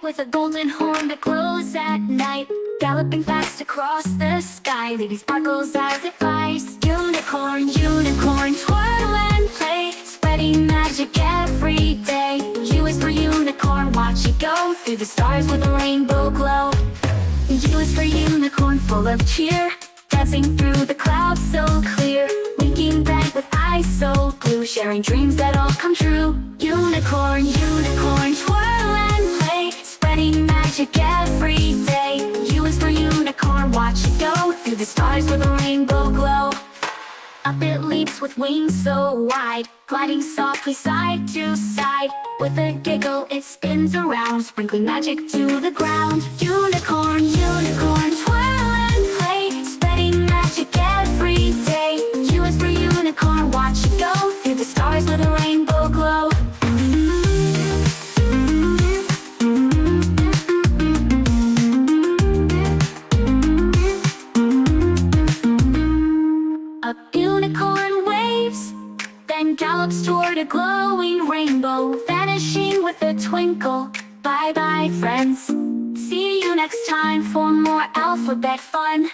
with a golden horn that glows at night, galloping fast across the sky, leaving sparkles as it flies. Unicorn, unicorn, twirl and play, spreading magic every day. U is for unicorn, watch it go through the stars with a rainbow glow. U is for unicorn, full of cheer, dancing through the clouds so clear, winking bright with eyes so blue, sharing dreams that all come true. Unicorn, unicorn, twirl and play, spreading magic every day. U is for unicorn, watch it go through the stars with a rainbow glow. Up it leaps with wings so wide, gliding softly side to side. With a giggle it spins around, sprinkling magic to the ground. Unicorn, unicorn, twirl and play, spreading magic every day. U is for unicorn, watch it go through the stars with a rainbow glow. A unicorn waves, then gallops toward a glowing rainbow, vanishing with a twinkle. Bye bye friends, see you next time for more alphabet fun.